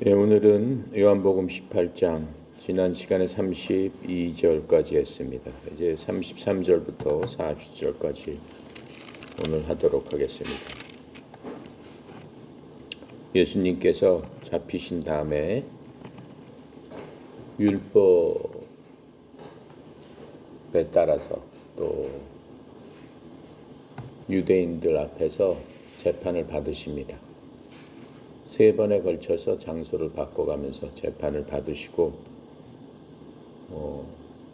오늘은 요한복음 18장 지난 시간에 32절까지 했습니다. 이제 33절부터 40절까지 오늘 하도록 하겠습니다. 예수님께서 잡히신 다음에 율법에 따라서 또 유대인들 앞에서 재판을 받으십니다. 3번에 걸쳐서 장소를 바꿔가면서 재판을 받으시고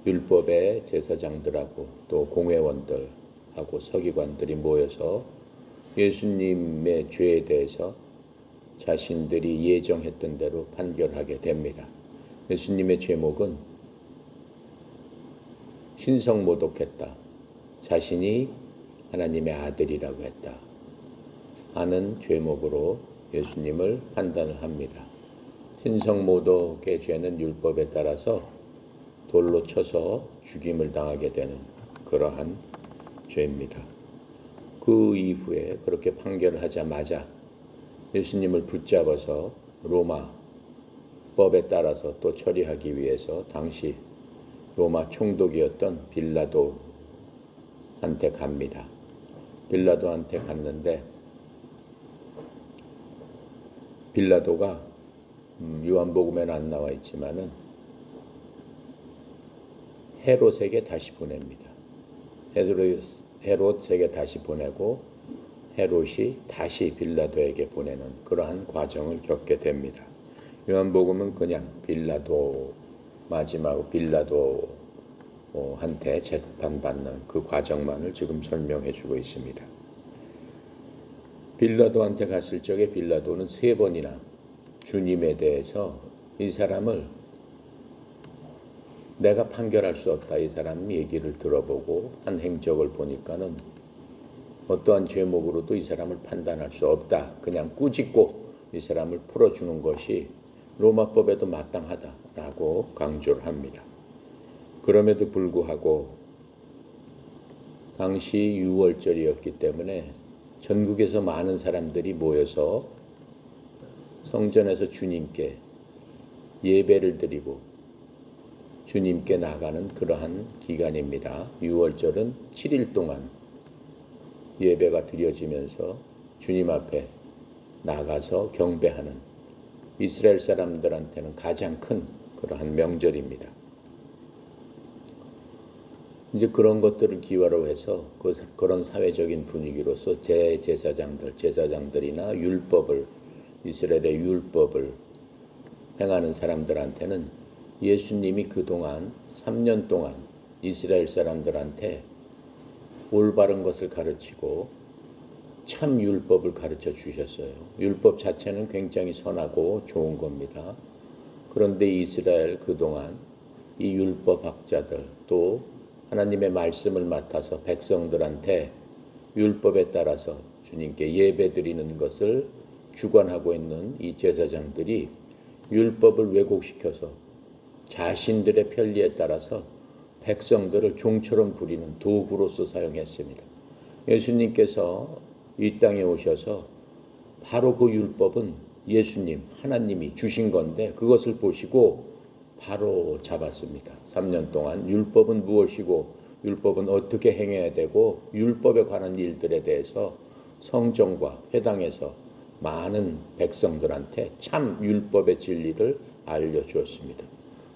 율법의 제사장들하고 또 공회원들하고 서기관들이 모여서 예수님의 죄에 대해서 자신들이 예정했던 대로 판결하게 됩니다. 예수님의 죄목은 신성모독했다, 자신이 하나님의 아들이라고 했다 하는 죄목으로 예수님을 판단을 합니다. 신성모독의 죄는 율법에 따라서 돌로 쳐서 죽임을 당하게 되는 그러한 죄입니다. 그 이후에 그렇게 판결을 하자마자 예수님을 붙잡아서 로마 법에 따라서 또 처리하기 위해서 당시 로마 총독이었던 빌라도한테 갑니다. 빌라도한테 갔는데 빌라도가 요한복음에는 안 나와 있지만은 헤롯에게 다시 보냅니다. 헤롯에게 다시 보내고 헤롯이 다시 빌라도에게 보내는 그러한 과정을 겪게 됩니다. 요한복음은 그냥 빌라도 마지막 빌라도한테 재판받는 그 과정만을 지금 설명해주고 있습니다. 빌라도한테 갔을 적에 빌라도는 3번이나 주님에 대해서 이 사람을 내가 판결할 수 없다, 이 사람 얘기를 들어보고 한 행적을 보니까는 어떠한 죄목으로도 이 사람을 판단할 수 없다, 그냥 꾸짖고 이 사람을 풀어주는 것이 로마법에도 마땅하다라고 강조를 합니다. 그럼에도 불구하고 당시 6월절이었기 때문에 전국에서 많은 사람들이 모여서 성전에서 주님께 예배를 드리고 주님께 나가는 그러한 기간입니다. 6월절은 7일 동안 예배가 드려지면서 주님 앞에 나가서 경배하는 이스라엘 사람들한테는 가장 큰 그러한 명절입니다. 이제 그런 것들을 기화로 해서 그런 사회적인 분위기로서 제사장들이나 이스라엘의 율법을 행하는 사람들한테는 예수님이 그동안 3년 동안 이스라엘 사람들한테 올바른 것을 가르치고 참 율법을 가르쳐 주셨어요. 율법 자체는 굉장히 선하고 좋은 겁니다. 그런데 이스라엘 그동안 이 율법학자들 또 하나님의 말씀을 맡아서 백성들한테 율법에 따라서 주님께 예배드리는 것을 주관하고 있는 이 제사장들이 율법을 왜곡시켜서 자신들의 편리에 따라서 백성들을 종처럼 부리는 도구로서 사용했습니다. 예수님께서 이 땅에 오셔서 바로 그 율법은 예수님, 하나님이 주신 건데 그것을 보시고 바로 잡았습니다. 3년 동안 율법은 무엇이고 율법은 어떻게 행해야 되고 율법에 관한 일들에 대해서 성전과 회당에서 많은 백성들한테 참 율법의 진리를 알려주었습니다.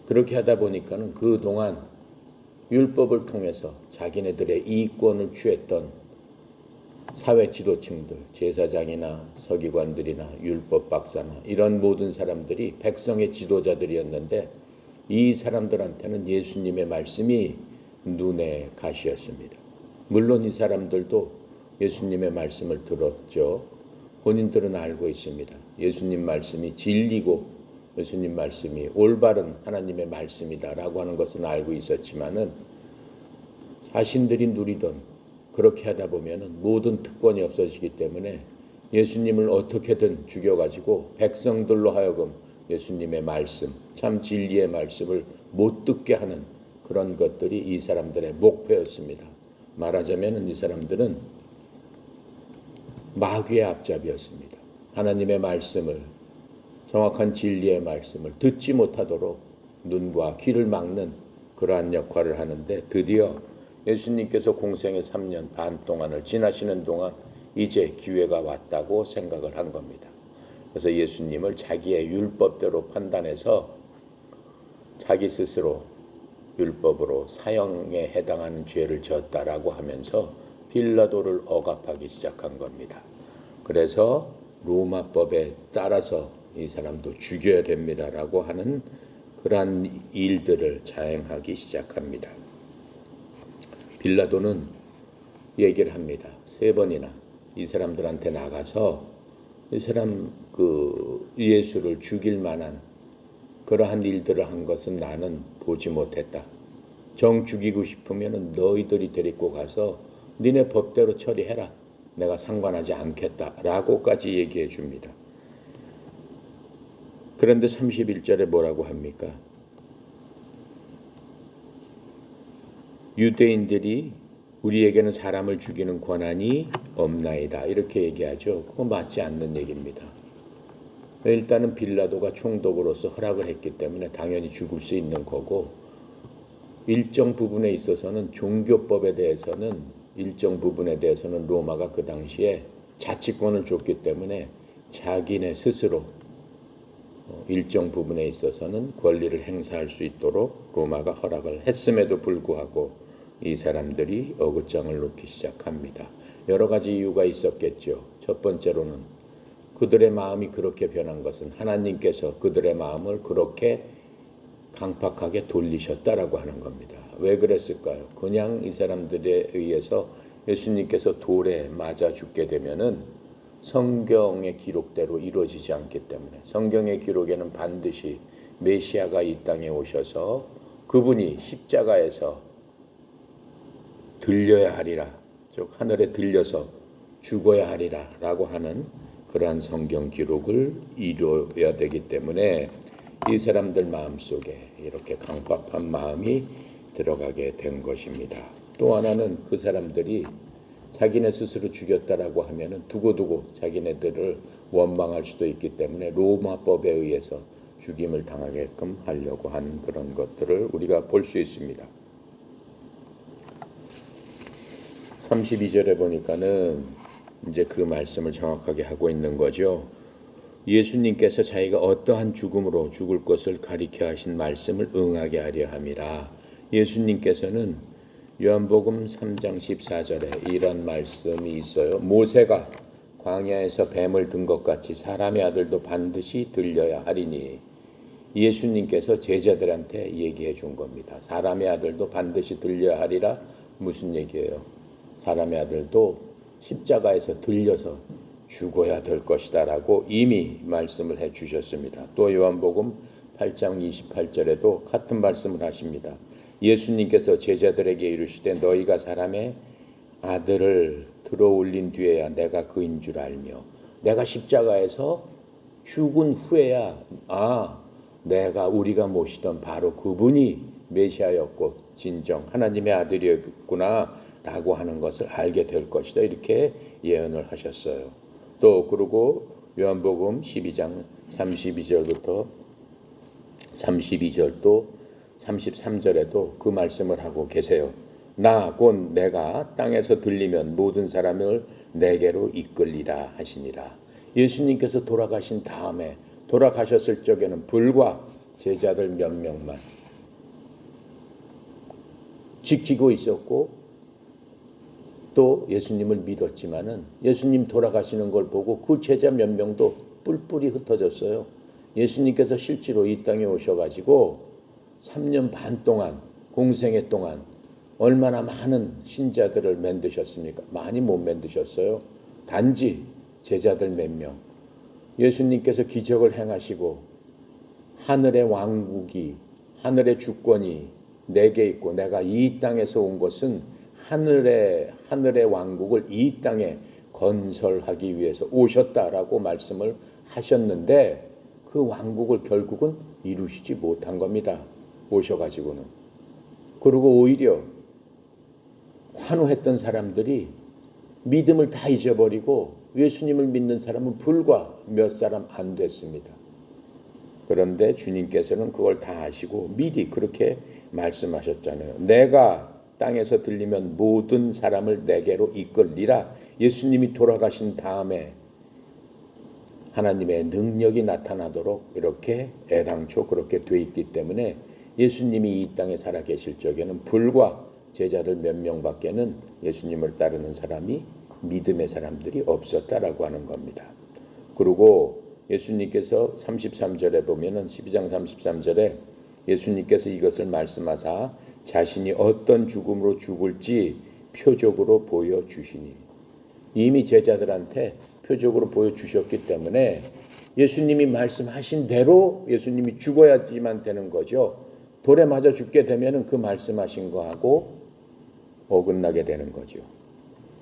그렇게 하다 보니까는 그동안 율법을 통해서 자기네들의 이익권을 취했던 사회 지도층들, 제사장이나 서기관들이나 율법 박사나 이런 모든 사람들이 백성의 지도자들이었는데 이 사람들한테는 예수님의 말씀이 눈의 가시였습니다. 물론 이 사람들도 예수님의 말씀을 들었죠. 본인들은 알고 있습니다. 예수님 말씀이 진리고 예수님 말씀이 올바른 하나님의 말씀이다라고 하는 것은 알고 있었지만은 자신들이 누리던 그렇게 하다 보면은 모든 특권이 없어지기 때문에 예수님을 어떻게든 죽여가지고 백성들로 하여금 예수님의 말씀, 참 진리의 말씀을 못 듣게 하는 그런 것들이 이 사람들의 목표였습니다. 말하자면 이 사람들은 마귀의 앞잡이였습니다. 하나님의 말씀을 정확한 진리의 말씀을 듣지 못하도록 눈과 귀를 막는 그러한 역할을 하는데, 드디어 예수님께서 공생의 3년 반 동안을 지나시는 동안 이제 기회가 왔다고 생각을 한 겁니다. 그래서 예수님을 자기의 율법대로 판단해서 자기 스스로 율법으로 사형에 해당하는 죄를 졌다라고 하면서 빌라도를 억압하기 시작한 겁니다. 그래서 로마법에 따라서 이 사람도 죽여야 됩니다라고 하는 그러한 일들을 자행하기 시작합니다. 빌라도는 얘기를 합니다. 3번이나 이 사람들한테 나가서 이 사람 예수를 죽일 만한 그러한 일들을 한 것은 나는 보지 못했다. 정 죽이고 싶으면 너희들이 데리고 가서 니네 법대로 처리해라. 내가 상관하지 않겠다라고까지 얘기해 줍니다. 그런데 31절에 뭐라고 합니까? 유대인들이 우리에게는 사람을 죽이는 권한이 없나이다. 이렇게 얘기하죠. 그거 맞지 않는 얘기입니다. 일단은 빌라도가 총독으로서 허락을 했기 때문에 당연히 죽을 수 있는 거고, 일정 부분에 있어서는 종교법에 대해서는 일정 부분에 대해서는 로마가 그 당시에 자치권을 줬기 때문에 자기네 스스로 일정 부분에 있어서는 권리를 행사할 수 있도록 로마가 허락을 했음에도 불구하고 이 사람들이 어긋장을 놓기 시작합니다. 여러 가지 이유가 있었겠죠. 첫 번째로는 그들의 마음이 그렇게 변한 것은 하나님께서 그들의 마음을 그렇게 강팍하게 돌리셨다라고 하는 겁니다. 왜 그랬을까요? 그냥 이 사람들에 의해서 예수님께서 돌에 맞아 죽게 되면은 성경의 기록대로 이루어지지 않기 때문에, 성경의 기록에는 반드시 메시아가 이 땅에 오셔서 그분이 십자가에서 들려야 하리라, 즉 하늘에 들려서 죽어야 하리라 라고 하는 그러한 성경 기록을 이루어야 되기 때문에 이 사람들 마음속에 이렇게 강팍한 마음이 들어가게 된 것입니다. 또 하나는 그 사람들이 자기네 스스로 죽였다라고 하면은 두고두고 자기네들을 원망할 수도 있기 때문에 로마법에 의해서 죽임을 당하게끔 하려고 한 그런 것들을 우리가 볼 수 있습니다. 32절에 보니까는 이제 그 말씀을 정확하게 하고 있는 거죠. 예수님께서 자기가 어떠한 죽음으로 죽을 것을 가리켜 하신 말씀을 응하게 하려 함이라. 예수님께서는 요한복음 3장 14절에 이런 말씀이 있어요. 모세가 광야에서 뱀을 든 것 같이 사람의 아들도 반드시 들려야 하리니. 예수님께서 제자들한테 얘기해 준 겁니다. 사람의 아들도 반드시 들려야 하리라. 무슨 얘기예요? 사람의 아들도 십자가에서 들려서 죽어야 될 것이다 라고 이미 말씀을 해 주셨습니다. 또 요한복음 8장 28절에도 같은 말씀을 하십니다. 예수님께서 제자들에게 이르시되 너희가 사람의 아들을 들어 올린 뒤에야 내가 그인 줄 알며, 내가 십자가에서 죽은 후에야 내가 우리가 모시던 바로 그분이 메시아였고 진정 하나님의 아들이었구나 라고 하는 것을 알게 될 것이다, 이렇게 예언을 하셨어요. 또 그리고 요한복음 12장 32절부터 32절 또 33절에도 그 말씀을 하고 계세요. 나 곧 내가 땅에서 들리면 모든 사람을 내게로 이끌리라 하시니라. 예수님께서 돌아가신 다음에, 돌아가셨을 적에는 불과 제자들 몇 명만 지키고 있었고 또 예수님을 믿었지만은 예수님 돌아가시는 걸 보고 그 제자 몇 명도 뿔뿔이 흩어졌어요. 예수님께서 실제로 이 땅에 오셔가지고 3년 반 동안, 공생애 동안 얼마나 많은 신자들을 만드셨습니까? 많이 못 만드셨어요. 단지 제자들 몇 명. 예수님께서 기적을 행하시고 하늘의 왕국이, 하늘의 주권이 내게 있고 내가 이 땅에서 온 것은 하늘의 왕국을 이 땅에 건설하기 위해서 오셨다라고 말씀을 하셨는데 그 왕국을 결국은 이루시지 못한 겁니다. 오셔가지고는. 그리고 오히려 환호했던 사람들이 믿음을 다 잊어버리고 예수님을 믿는 사람은 불과 몇 사람 안 됐습니다. 그런데 주님께서는 그걸 다 아시고 미리 그렇게 말씀하셨잖아요. 내가 땅에서 들리면 모든 사람을 내게로 이끌리라. 예수님이 돌아가신 다음에 하나님의 능력이 나타나도록 이렇게 애당초 그렇게 돼 있기 때문에 예수님이 이 땅에 살아 계실 적에는 불과 제자들 몇 명밖에는 예수님을 따르는 사람이 믿음의 사람들이 없었다라고 하는 겁니다. 그리고 예수님께서 33절에 보면은 12장 33절에 예수님께서 이것을 말씀하사 자신이 어떤 죽음으로 죽을지 표적으로 보여주시니, 이미 제자들한테 표적으로 보여주셨기 때문에 예수님이 말씀하신 대로 예수님이 죽어야지만 되는 거죠. 돌에 맞아 죽게 되면 그 말씀하신 거하고 어긋나게 되는 거죠.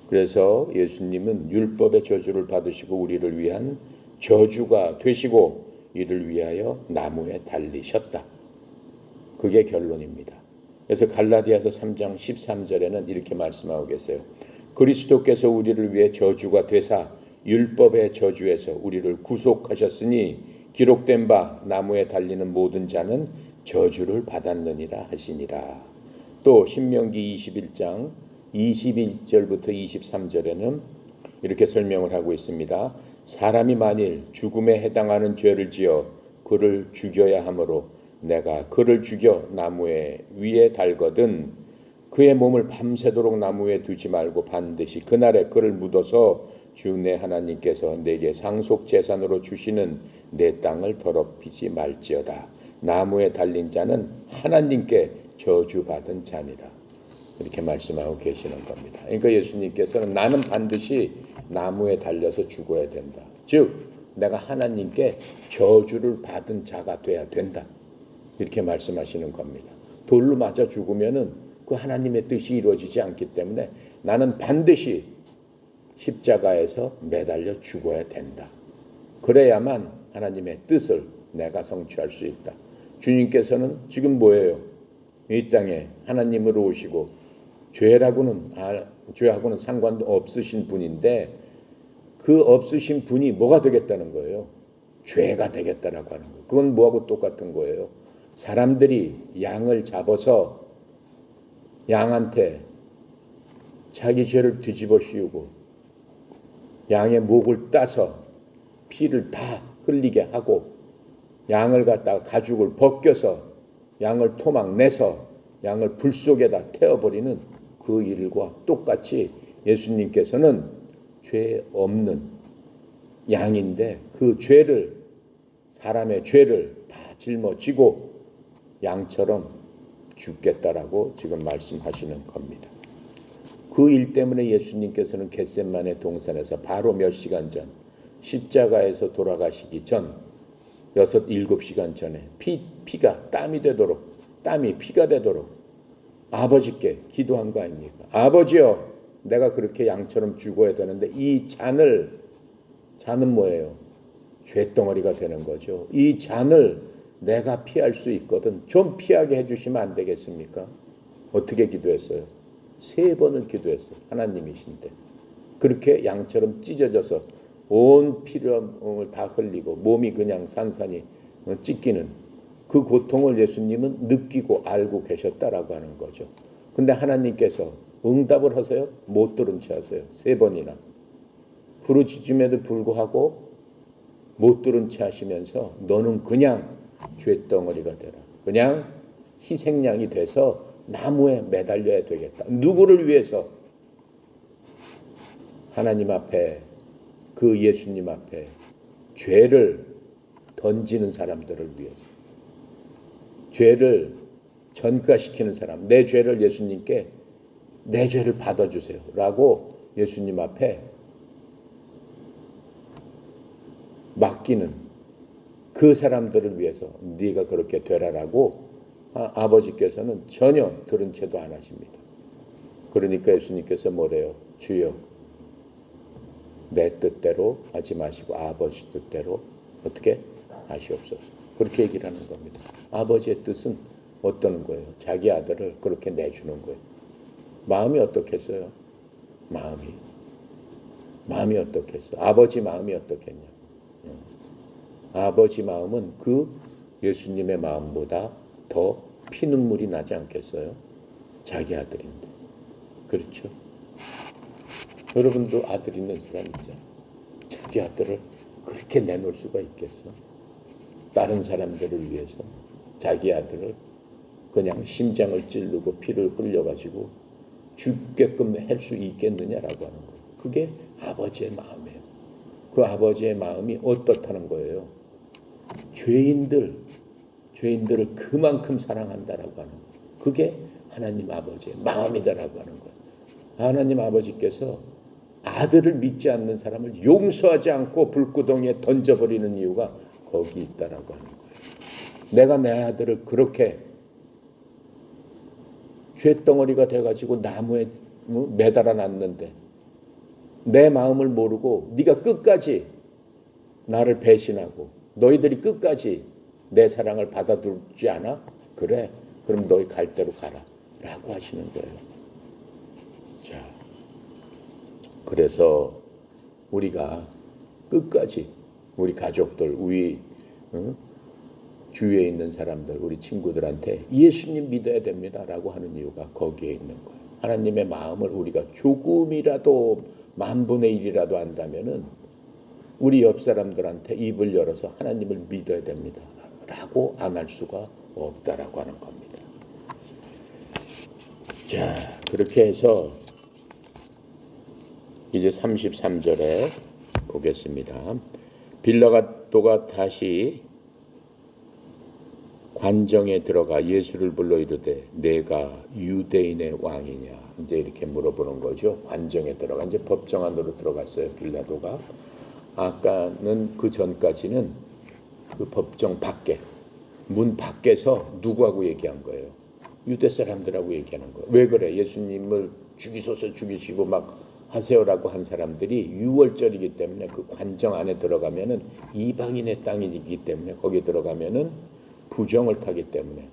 그래서 예수님은 율법의 저주를 받으시고 우리를 위한 저주가 되시고 이를 위하여 나무에 달리셨다. 그게 결론입니다. 그래서 갈라디아서 3장 13절에는 이렇게 말씀하고 계세요. 그리스도께서 우리를 위해 저주가 되사 율법의 저주에서 우리를 구속하셨으니 기록된 바 나무에 달리는 모든 자는 저주를 받았느니라 하시니라. 또 신명기 21장 22절부터 23절에는 이렇게 설명을 하고 있습니다. 사람이 만일 죽음에 해당하는 죄를 지어 그를 죽여야 하므로 내가 그를 죽여 나무에 위에 달거든 그의 몸을 밤새도록 나무에 두지 말고 반드시 그날에 그를 묻어서 주 내 하나님께서 내게 상속 재산으로 주시는 내 땅을 더럽히지 말지어다. 나무에 달린 자는 하나님께 저주받은 자니라. 이렇게 말씀하고 계시는 겁니다. 그러니까 예수님께서는 나는 반드시 나무에 달려서 죽어야 된다. 즉 내가 하나님께 저주를 받은 자가 돼야 된다. 이렇게 말씀하시는 겁니다. 돌로 맞아 죽으면은 그 하나님의 뜻이 이루어지지 않기 때문에 나는 반드시 십자가에서 매달려 죽어야 된다. 그래야만 하나님의 뜻을 내가 성취할 수 있다. 주님께서는 지금 뭐예요? 이 땅에 하나님으로 오시고 죄하고는 상관도 없으신 분인데 그 없으신 분이 뭐가 되겠다는 거예요? 죄가 되겠다라고 하는 거예요. 그건 뭐하고 똑같은 거예요? 사람들이 양을 잡아서 양한테 자기 죄를 뒤집어 씌우고 양의 목을 따서 피를 다 흘리게 하고 양을 갖다가 가죽을 벗겨서 양을 토막내서 양을 불 속에다 태워버리는 그 일과 똑같이 예수님께서는 죄 없는 양인데 그 죄를 사람의 죄를 다 짊어지고 양처럼 죽겠다라고 지금 말씀하시는 겁니다. 그 일 때문에 예수님께서는 겟세마네 동산에서 바로 몇 시간 전 십자가에서 돌아가시기 전 7시간 전에 피가 땀이 피가 되도록 아버지께 기도한 거 아닙니까? 아버지여, 내가 그렇게 양처럼 죽어야 되는데 이 잔은 뭐예요? 죄덩어리가 되는 거죠. 이 잔을 내가 피할 수 있거든 좀 피하게 해주시면 안 되겠습니까? 어떻게 기도했어요? 3번을 기도했어요. 하나님이신데 그렇게 양처럼 찢어져서 온 피를 다 흘리고 몸이 그냥 산산이 찢기는 그 고통을 예수님은 느끼고 알고 계셨다라고 하는 거죠. 근데 하나님께서 응답을 하세요? 못 들은 채 하세요. 3번이나 부르짖음에도 불구하고 못 들은 채 하시면서 너는 그냥 죄덩어리가 되라. 그냥 희생양이 돼서 나무에 매달려야 되겠다. 누구를 위해서? 하나님 앞에, 그 예수님 앞에 죄를 던지는 사람들을 위해서, 죄를 전가시키는 사람, 내 죄를 예수님께 내 죄를 받아주세요 라고 예수님 앞에 맡기는 그 사람들을 위해서 네가 그렇게 되라라고 아버지께서는 전혀 들은 채도 안 하십니다. 그러니까 예수님께서 뭐래요? 주여, 내 뜻대로 하지 마시고 아버지 뜻대로 어떻게 하시옵소서. 그렇게 얘기를 하는 겁니다. 아버지의 뜻은 어떤 거예요? 자기 아들을 그렇게 내주는 거예요. 마음이 어떻겠어요? 마음이 어떻겠어요? 아버지 마음이 어떻겠냐? 아버지 마음은 그 예수님의 마음보다 더 피눈물이 나지 않겠어요? 자기 아들인데. 그렇죠? 여러분도 아들 있는 사람 있죠? 자기 아들을 그렇게 내놓을 수가 있겠어? 다른 사람들을 위해서 자기 아들을 그냥 심장을 찌르고 피를 흘려가지고 죽게끔 할 수 있겠느냐라고 하는 거예요. 그게 아버지의 마음이에요. 그 아버지의 마음이 어떻다는 거예요? 죄인들을 그만큼 사랑한다라고 하는 거예요. 그게 하나님 아버지의 마음이다라고 하는 거예요. 하나님 아버지께서 아들을 믿지 않는 사람을 용서하지 않고 불구덩이에 던져버리는 이유가 거기 있다라고 하는 거예요. 내가 내 아들을 그렇게 쇳덩어리가 돼가지고 나무에 매달아 놨는데 내 마음을 모르고 네가 끝까지 나를 배신하고 너희들이 끝까지 내 사랑을 받아들지 않아? 그래, 그럼 너희 갈 대로 가라 라고 하시는 거예요. 자, 그래서 우리가 끝까지 우리 가족들, 우리 주위에 있는 사람들, 우리 친구들한테 예수님 믿어야 됩니다 라고 하는 이유가 거기에 있는 거예요. 하나님의 마음을 우리가 조금이라도 1/1000,000이라도 안다면은 우리 옆 사람들한테 입을 열어서 하나님을 믿어야 됩니다 라고 안 할 수가 없다라고 하는 겁니다. 자, 그렇게 해서 이제 33절에 보겠습니다. 빌라도가 다시 관정에 들어가 예수를 불러 이르되 내가 유대인의 왕이냐 이제 이렇게 물어보는 거죠. 관정에 들어가 이제 법정 안으로 들어갔어요. 빌라도가. 아까는 그 전까지는 그 법정 밖에 문 밖에서 누구하고 얘기한 거예요? 유대 사람들하고 얘기하는 거예요. 왜 그래? 예수님을 죽이소서 죽이시고 막 하세요라고 한 사람들이 유월절이기 때문에 그 관정 안에 들어가면은 이방인의 땅이기 때문에 거기 들어가면은 부정을 타기 때문에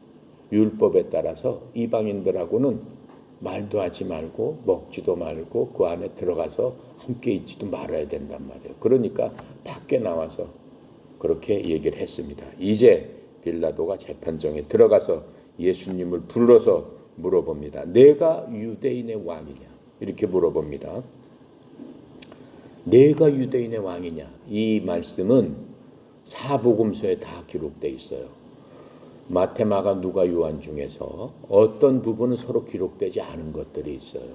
율법에 따라서 이방인들하고는 말도 하지 말고 먹지도 말고 그 안에 들어가서 함께 있지도 말아야 된단 말이에요. 그러니까 밖에 나와서 그렇게 얘기를 했습니다. 이제 빌라도가 재판정에 들어가서 예수님을 불러서 물어봅니다. 내가 유대인의 왕이냐? 이렇게 물어봅니다. 내가 유대인의 왕이냐? 이 말씀은 사복음서에 다 기록되어 있어요. 마태, 마가, 누가, 요한 중에서 어떤 부분은 서로 기록되지 않은 것들이 있어요.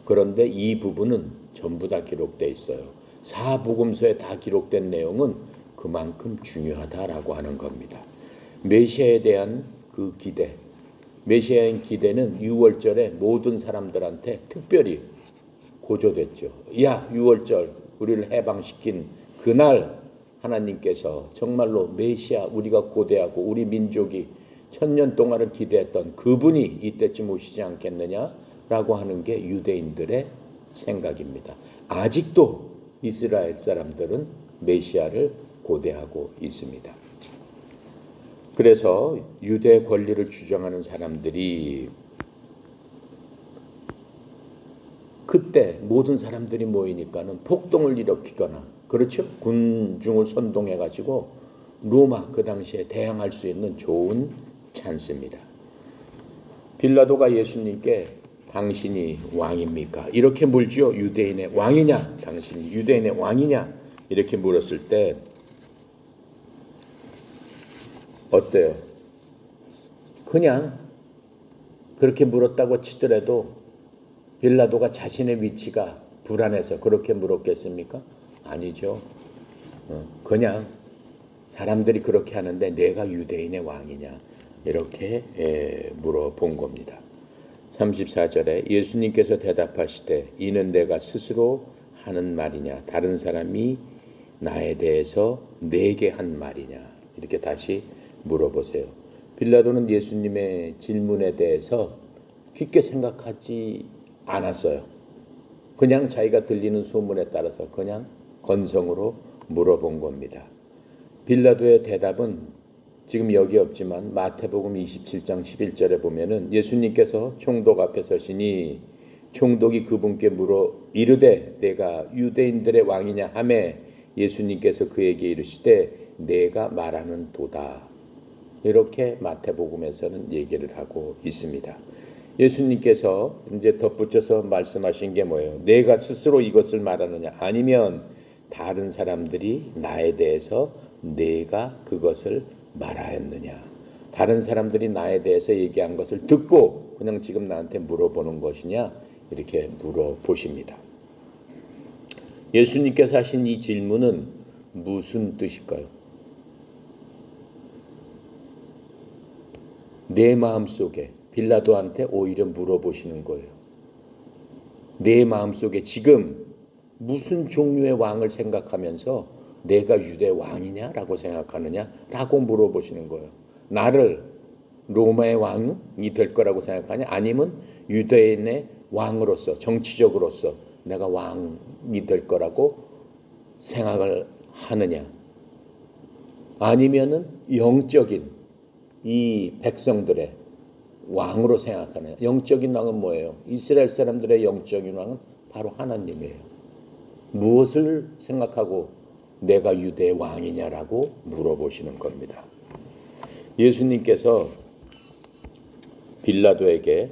그런데 이 부분은 전부 다 기록되어 있어요. 사복음서에 다 기록된 내용은 그만큼 중요하다라고 하는 겁니다. 메시아에 대한 그 기대, 메시아의 기대는 유월절에 모든 사람들한테 특별히 고조됐죠. 야, 유월절 우리를 해방시킨 그날 하나님께서 정말로 메시아 우리가 고대하고 우리 민족이 1000년 동안을 기대했던 그분이 이때쯤 오시지 않겠느냐라고 하는 게 유대인들의 생각입니다. 아직도 이스라엘 사람들은 메시아를 고대하고 있습니다. 그래서 유대 권리를 주장하는 사람들이 그때 모든 사람들이 모이니까는 폭동을 일으키거나 그렇죠? 군중을 선동해가지고 로마 그 당시에 대항할 수 있는 좋은 찬스입니다. 빌라도가 예수님께 당신이 왕입니까? 이렇게 물지요. 유대인의 왕이냐? 당신이 유대인의 왕이냐? 이렇게 물었을 때 어때요? 그냥 그렇게 물었다고 치더라도 빌라도가 자신의 위치가 불안해서 그렇게 물었겠습니까? 아니죠. 그냥 사람들이 그렇게 하는데 내가 유대인의 왕이냐 이렇게 물어본 겁니다. 34절에 예수님께서 대답하시되 이는 내가 스스로 하는 말이냐 다른 사람이 나에 대해서 내게 한 말이냐 이렇게 다시 물어보세요. 빌라도는 예수님의 질문에 대해서 깊게 생각하지 않았어요. 그냥 자기가 들리는 소문에 따라서 그냥 건성으로 물어본 겁니다. 빌라도의 대답은 지금 여기 없지만 마태복음 27장 11절에 보면은 예수님께서 총독 앞에 서시니 총독이 그분께 물어 이르되 내가 유대인들의 왕이냐 하매 예수님께서 그에게 이르시되 내가 말하는 도다. 이렇게 마태복음에서는 얘기를 하고 있습니다. 예수님께서 이제 덧붙여서 말씀하신 게 뭐예요? 내가 스스로 이것을 말하느냐? 아니면 다른 사람들이 나에 대해서 내가 그것을 말하였느냐? 다른 사람들이 나에 대해서 얘기한 것을 듣고 그냥 지금 나한테 물어보는 것이냐? 이렇게 물어보십니다. 예수님께서 하신 이 질문은 무슨 뜻일까요? 내 마음속에 빌라도한테 오히려 물어보시는 거예요. 내 마음속에 지금 무슨 종류의 왕을 생각하면서 내가 유대 왕이냐라고 생각하느냐라고 물어보시는 거예요. 나를 로마의 왕이 될 거라고 생각하냐? 아니면 유대인의 왕으로서 정치적으로서 내가 왕이 될 거라고 생각을 하느냐? 아니면은 영적인 이 백성들의 왕으로 생각하느냐? 영적인 왕은 뭐예요? 이스라엘 사람들의 영적인 왕은 바로 하나님이에요. 무엇을 생각하고 내가 유대의 왕이냐라고 물어보시는 겁니다. 예수님께서 빌라도에게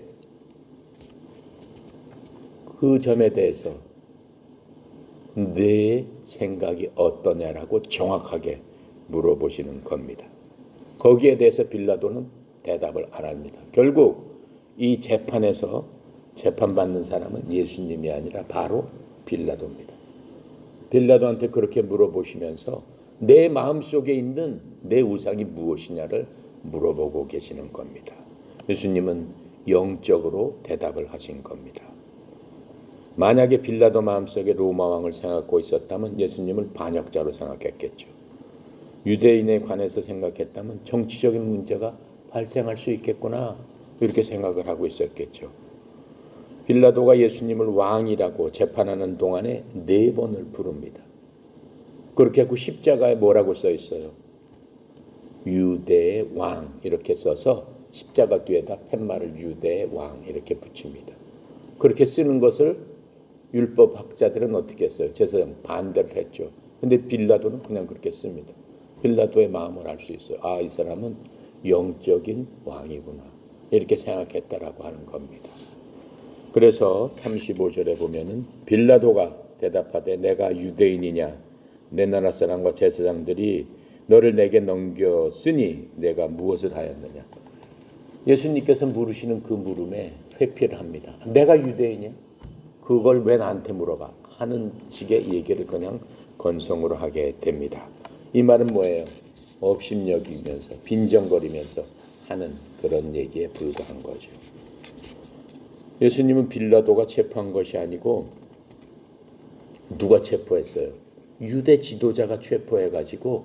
그 점에 대해서 내 생각이 어떠냐라고 정확하게 물어보시는 겁니다. 거기에 대해서 빌라도는 대답을 안 합니다. 결국 이 재판에서 재판받는 사람은 예수님이 아니라 바로 빌라도입니다. 빌라도한테 그렇게 물어보시면서 내 마음속에 있는 내 우상이 무엇이냐를 물어보고 계시는 겁니다. 예수님은 영적으로 대답을 하신 겁니다. 만약에 빌라도 마음속에 로마 왕을 생각하고 있었다면 예수님을 반역자로 생각했겠죠. 유대인에 관해서 생각했다면 정치적인 문제가 발생할 수 있겠구나 이렇게 생각을 하고 있었겠죠. 빌라도가 예수님을 왕이라고 재판하는 동안에 4번을 부릅니다. 그렇게 하고 십자가에 뭐라고 써 있어요? 유대의 왕 이렇게 써서 십자가 뒤에다 팻말을 유대의 왕 이렇게 붙입니다. 그렇게 쓰는 것을 율법학자들은 어떻게 했어요? 제사장 반대를 했죠. 근데 빌라도는 그냥 그렇게 씁니다. 빌라도의 마음을 알 수 있어요. 아, 이 사람은 영적인 왕이구나 이렇게 생각했다라고 하는 겁니다. 그래서 35절에 보면은 빌라도가 대답하되 내가 유대인이냐 내 나라 사람과 제사장들이 너를 내게 넘겼으니 내가 무엇을 하였느냐. 예수님께서 물으시는 그 물음에 회피를 합니다. 내가 유대인이냐? 그걸 왜 나한테 물어봐? 하는 식의 얘기를 그냥 건성으로 하게 됩니다. 이 말은 뭐예요? 업신여기면서 빈정거리면서 하는 그런 얘기에 불과한 거죠. 예수님은 빌라도가 체포한 것이 아니고 누가 체포했어요? 유대 지도자가 체포해가지고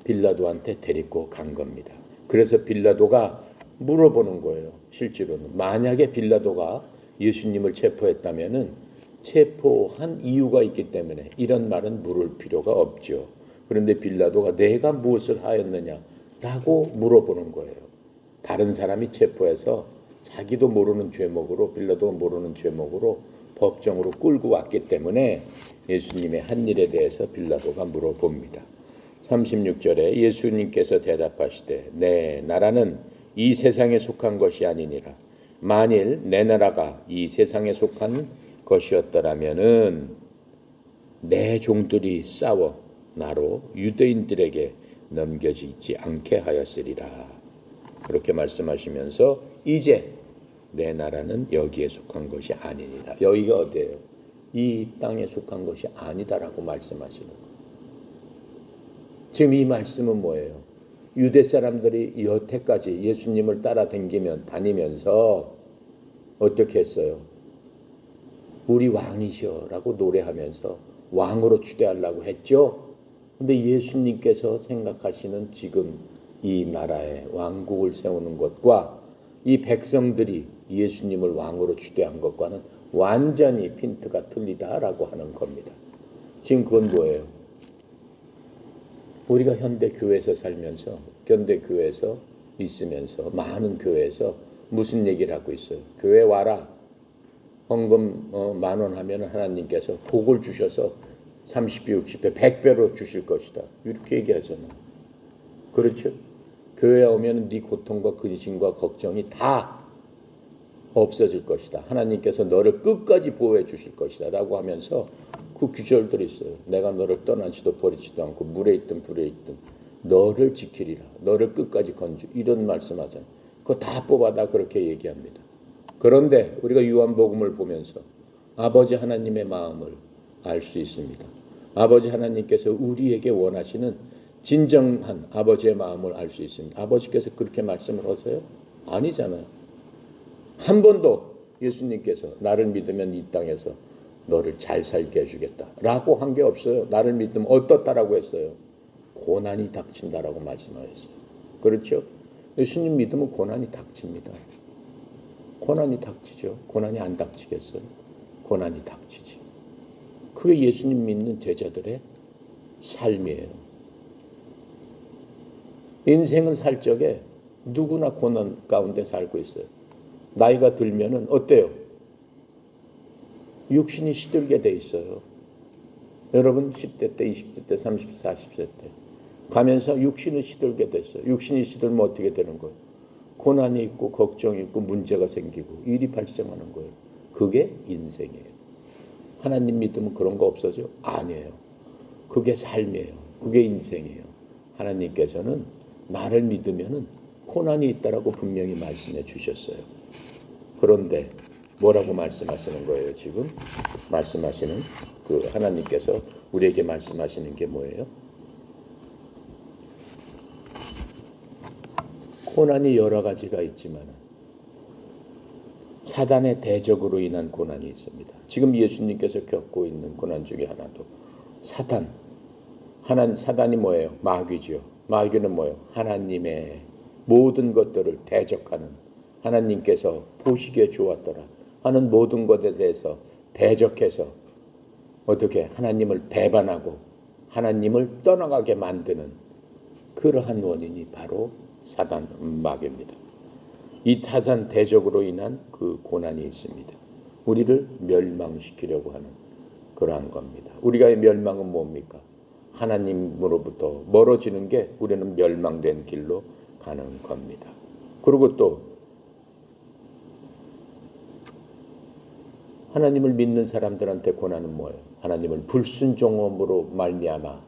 빌라도한테 데리고 간 겁니다. 그래서 빌라도가 물어보는 거예요. 실제로는 만약에 빌라도가 예수님을 체포했다면은 체포한 이유가 있기 때문에 이런 말은 물을 필요가 없죠. 그런데 빌라도가 내가 무엇을 하였느냐라고 물어보는 거예요. 다른 사람이 체포해서 자기도 모르는 죄목으로 빌라도가 모르는 죄목으로 법정으로 끌고 왔기 때문에 예수님의 한 일에 대해서 빌라도가 물어봅니다. 36절에 예수님께서 대답하시되 내 나라는 이 세상에 속한 것이 아니니라. 만일 내 나라가 이 세상에 속한 것이었더라면은 내 종들이 싸워 나로 유대인들에게 넘겨지지 않게 하였으리라. 그렇게 말씀하시면서 이제 내 나라는 여기에 속한 것이 아니니라. 여기가 어디예요? 이 땅에 속한 것이 아니다라고 말씀하시는 거예요. 지금 이 말씀은 뭐예요? 유대 사람들이 여태까지 예수님을 다니면서 어떻게 했어요? 우리 왕이셔라고 노래하면서 왕으로 추대하려고 했죠. 근데 예수님께서 생각하시는 지금 이 나라에 왕국을 세우는 것과 이 백성들이 예수님을 왕으로 추대한 것과는 완전히 핀트가 틀리다라고 하는 겁니다. 지금 그건 뭐예요? 우리가 현대 교회에서 살면서 현대 교회에서 있으면서 많은 교회에서 무슨 얘기를 하고 있어요? 교회 와라. 헌금 10,000원 하면 하나님께서 복을 주셔서 30배, 60배, 100배로 주실 것이다. 이렇게 얘기하잖아요. 그렇죠? 교회에 오면 네 고통과 근심과 걱정이 다 없어질 것이다. 하나님께서 너를 끝까지 보호해 주실 것이다. 라고 하면서 그 구절들이 있어요. 내가 너를 떠나지도 버리지도 않고 물에 있든 불에 있든 너를 지키리라. 너를 끝까지 건주. 이런 말씀하잖아요. 그거 다 뽑아다 그렇게 얘기합니다. 그런데 우리가 요한복음을 보면서 아버지 하나님의 마음을 알 수 있습니다. 아버지 하나님께서 우리에게 원하시는 진정한 아버지의 마음을 알 수 있습니다. 아버지께서 그렇게 말씀을 하세요? 아니잖아요. 한 번도 예수님께서 나를 믿으면 이 땅에서 너를 잘 살게 해주겠다 라고 한 게 없어요. 나를 믿으면 어떻다라고 했어요? 고난이 닥친다라고 말씀하셨어요. 그렇죠? 예수님 믿으면 고난이 닥칩니다. 고난이 닥치죠. 고난이 안 닥치겠어요? 고난이 닥치지. 그게 예수님 믿는 제자들의 삶이에요. 인생은 살 적에 누구나 고난 가운데 살고 있어요. 나이가 들면은 어때요? 육신이 시들게 돼 있어요. 여러분 10대 때, 20대 때, 30대, 40대 때 가면서 육신이 시들게 됐어요. 육신이 시들면 어떻게 되는 거예요? 고난이 있고 걱정이 있고 문제가 생기고 일이 발생하는 거예요. 그게 인생이에요. 하나님 믿으면 그런 거 없어져? 아니에요. 그게 삶이에요. 그게 인생이에요. 하나님께서는 나를 믿으면은 고난이 있다라고 분명히 말씀해 주셨어요. 그런데 뭐라고 말씀하시는 거예요? 지금 말씀하시는 그 하나님께서 우리에게 말씀하시는 게 뭐예요? 고난이 여러 가지가 있지만 사단의 대적으로 인한 고난이 있습니다. 지금 예수님께서 겪고 있는 고난 중에 하나도 사단이 뭐예요? 마귀죠. 마귀는 뭐예요? 하나님의 모든 것들을 대적하는, 하나님께서 보시기에 좋았더라 하는 모든 것에 대해서 대적해서 어떻게 하나님을 배반하고 하나님을 떠나가게 만드는 그러한 원인이 바로 사단 마귀입니다. 이 사단 대적으로 인한 그 고난이 있습니다. 우리를 멸망시키려고 하는 그러한 겁니다. 우리가 멸망은 뭡니까? 하나님으로부터 멀어지는 게 우리는 멸망된 길로 가는 겁니다. 그리고 또 하나님을 믿는 사람들한테 고난은 뭐예요? 하나님을 불순종함으로 말미암아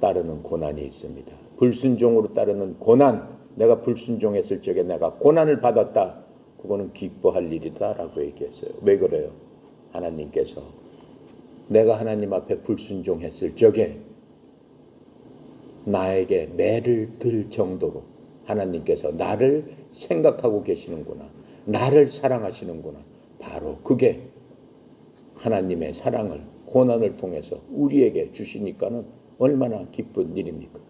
따르는 고난이 있습니다. 불순종으로 따르는 고난, 내가 불순종했을 적에 내가 고난을 받았다. 그거는 기뻐할 일이다라고 얘기했어요. 왜 그래요? 하나님께서 내가 하나님 앞에 불순종했을 적에 나에게 매를 들 정도로 하나님께서 나를 생각하고 계시는구나. 나를 사랑하시는구나. 바로 그게 하나님의 사랑을 고난을 통해서 우리에게 주시니까는 얼마나 기쁜 일입니까?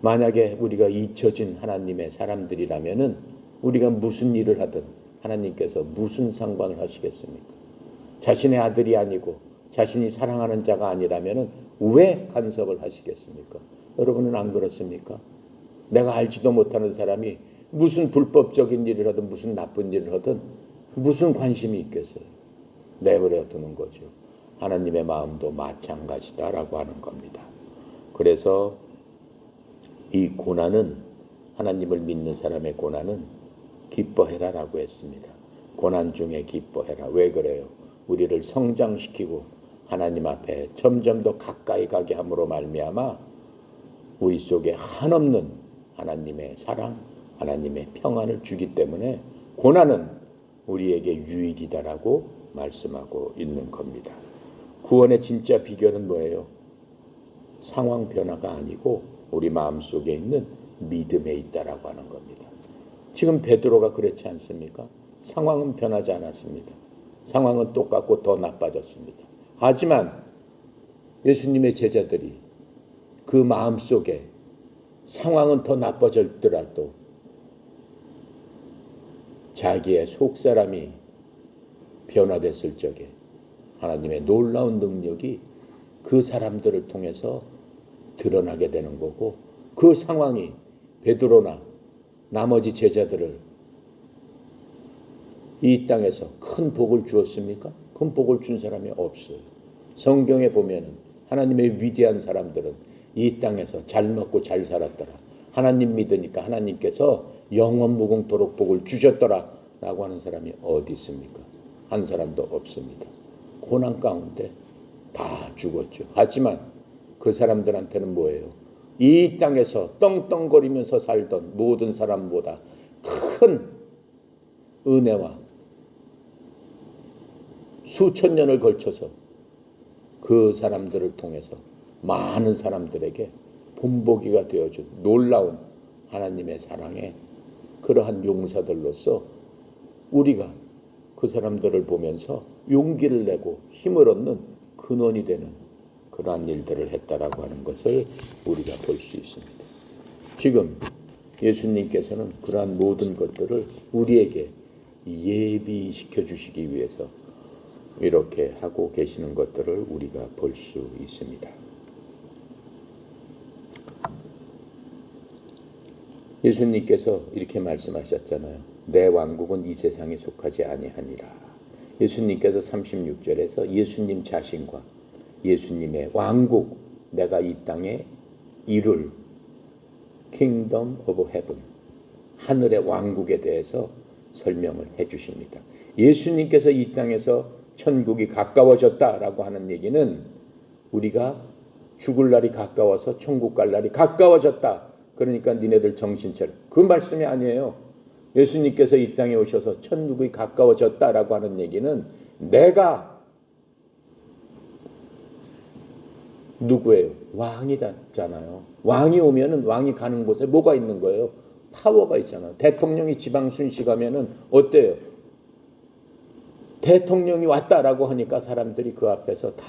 만약에 우리가 잊혀진 하나님의 사람들이라면은 우리가 무슨 일을 하든 하나님께서 무슨 상관을 하시겠습니까? 자신의 아들이 아니고 자신이 사랑하는 자가 아니라면은 왜 간섭을 하시겠습니까? 여러분은 안 그렇습니까? 내가 알지도 못하는 사람이 무슨 불법적인 일을 하든 무슨 나쁜 일을 하든 무슨 관심이 있겠어요? 내버려 두는 거죠. 하나님의 마음도 마찬가지다라고 하는 겁니다. 그래서 이 고난은, 하나님을 믿는 사람의 고난은 기뻐해라라고 했습니다. 고난 중에 기뻐해라. 왜 그래요? 우리를 성장시키고 하나님 앞에 점점 더 가까이 가게 함으로 말미암아 우리 속에 한없는 하나님의 사랑, 하나님의 평안을 주기 때문에 고난은 우리에게 유익이다라고 말씀하고 있는 겁니다. 구원의 진짜 비결은 뭐예요? 상황 변화가 아니고 우리 마음속에 있는 믿음에 있다라고 하는 겁니다. 지금 베드로가 그렇지 않습니까? 상황은 변하지 않았습니다. 상황은 똑같고 더 나빠졌습니다. 하지만 예수님의 제자들이 그 마음속에 상황은 더 나빠졌더라도 자기의 속사람이 변화됐을 적에 하나님의 놀라운 능력이 그 사람들을 통해서 드러나게 되는 거고, 그 상황이 베드로나 나머지 제자들을 이 땅에서 큰 복을 주었습니까? 큰 복을 준 사람이 없어요. 성경에 보면은 하나님의 위대한 사람들은 이 땅에서 잘 먹고 잘 살았더라. 하나님 믿으니까 하나님께서 영원 무궁토록 복을 주셨더라 라고 하는 사람이 어디 있습니까? 한 사람도 없습니다. 고난 가운데 다 죽었죠. 하지만 그 사람들한테는 뭐예요? 이 땅에서 떵떵거리면서 살던 모든 사람보다 큰 은혜와 수천 년을 걸쳐서 그 사람들을 통해서 많은 사람들에게 본보기가 되어준 놀라운 하나님의 사랑에 그러한 용사들로서 우리가 그 사람들을 보면서 용기를 내고 힘을 얻는 근원이 되는 그러한 일들을 했다라고 하는 것을 우리가 볼 수 있습니다. 지금 예수님께서는 그러한 모든 것들을 우리에게 예비시켜 주시기 위해서 이렇게 하고 계시는 것들을 우리가 볼 수 있습니다. 예수님께서 이렇게 말씀하셨잖아요. 내 왕국은 이 세상에 속하지 아니하니라. 예수님께서 36절에서 예수님 자신과 예수님의 왕국, 내가 이 땅에 이룰 Kingdom of Heaven, 하늘의 왕국에 대해서 설명을 해 주십니다. 예수님께서 이 땅에서 천국이 가까워졌다라고 하는 얘기는 우리가 죽을 날이 가까워서 천국 갈 날이 가까워졌다. 그러니까 니네들 정신 차려. 그 말씀이 아니에요. 예수님께서 이 땅에 오셔서 천국이 가까워졌다라고 하는 얘기는 내가 누구예요? 왕이잖아요. 왕이 오면은 왕이 가는 곳에 뭐가 있는 거예요? 파워가 있잖아요. 대통령이 지방 순시 가면은 어때요? 대통령이 왔다라고 하니까 사람들이 그 앞에서 다